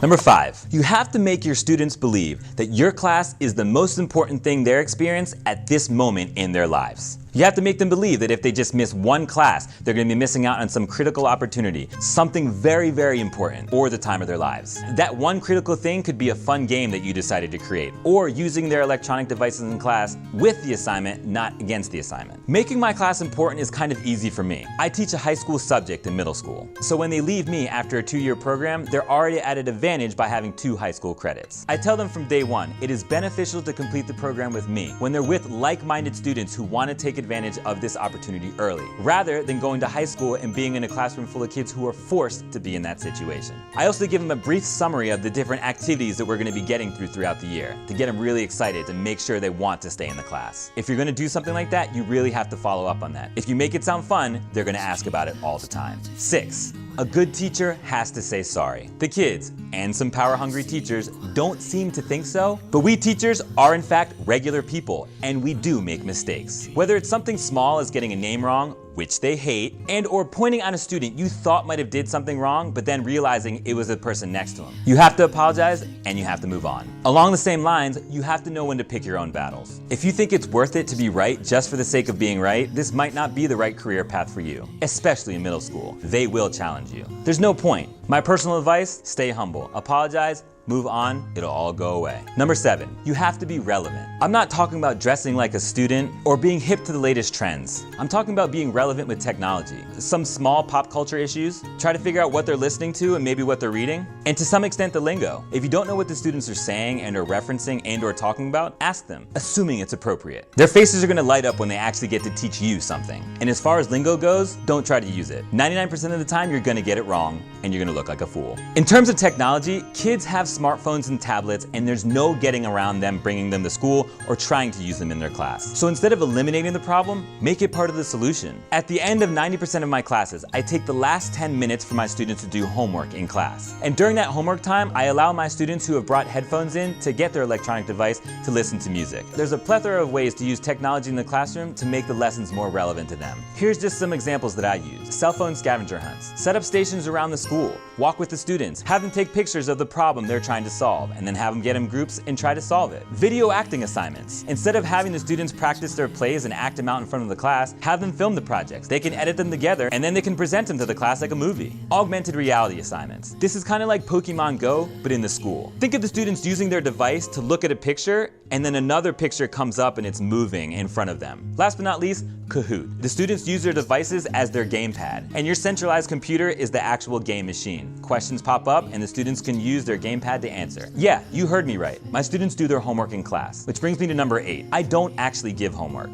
Number 5, you have to make your students believe that your class is the most important thing they're experiencing at this moment in their lives. You have to make them believe that if they just miss one class, they're going to be missing out on some critical opportunity, something very, very important, or the time of their lives. That one critical thing could be a fun game that you decided to create, or using their electronic devices in class with the assignment, not against the assignment. Making my class important is kind of easy for me. I teach a high school subject in middle school, so when they leave me after a 2-year program, they're already at an advantage by having 2 high school credits. I tell them from day one, it is beneficial to complete the program with me when they're with like-minded students who want to take advantage of this opportunity early, rather than going to high school and being in a classroom full of kids who are forced to be in that situation. I also give them a brief summary of the different activities that we're going to be getting throughout the year to get them really excited to make sure they want to stay in the class. If you're going to do something like that, you really have to follow up on that. If you make it sound fun, they're going to ask about it all the time. 6, a good teacher has to say sorry. The kids, and some power-hungry teachers, don't seem to think so, but we teachers are in fact regular people, and we do make mistakes. Whether it's something small as getting a name wrong, which they hate, and or pointing on a student you thought might have did something wrong, but then realizing it was the person next to him. You have to apologize, and you have to move on. Along the same lines, you have to know when to pick your own battles. If you think it's worth it to be right just for the sake of being right, this might not be the right career path for you, especially in middle school. They will challenge you. There's no point. My personal advice, stay humble, apologize, move on, it'll all go away. Number 7, you have to be relevant. I'm not talking about dressing like a student or being hip to the latest trends. I'm talking about being relevant with technology. Some small pop culture issues, try to figure out what they're listening to and maybe what they're reading, and to some extent the lingo. If you don't know what the students are saying and are referencing and or talking about, ask them, assuming it's appropriate. Their faces are gonna light up when they actually get to teach you something. And as far as lingo goes, don't try to use it. 99% of the time you're gonna get it wrong and you're gonna look like a fool. In terms of technology, kids have smartphones and tablets, and there's no getting around them bringing them to school or trying to use them in their class. So instead of eliminating the problem, make it part of the solution. At the end of 90% of my classes, I take the last 10 minutes for my students to do homework in class. And during that homework time, I allow my students who have brought headphones in to get their electronic device to listen to music. There's a plethora of ways to use technology in the classroom to make the lessons more relevant to them. Here's just some examples that I use. Cell phone scavenger hunts. Set up stations around the school. Walk with the students. Have them take pictures of the problem they're trying to solve, and then have them get in groups and try to solve it. Video acting assignments. Instead of having the students practice their plays and act them out in front of the class, have them film the projects. They can edit them together, and then they can present them to the class like a movie. Augmented reality assignments. This is kind of like Pokemon Go, but in the school. Think of the students using their device to look at a picture, and then another picture comes up and it's moving in front of them. Last but not least, Kahoot. The students use their devices as their gamepad, and your centralized computer is the actual game machine. Questions pop up, and the students can use their gamepad to answer. Yeah, you heard me right. My students do their homework in class, which brings me to number 8. I don't actually give homework.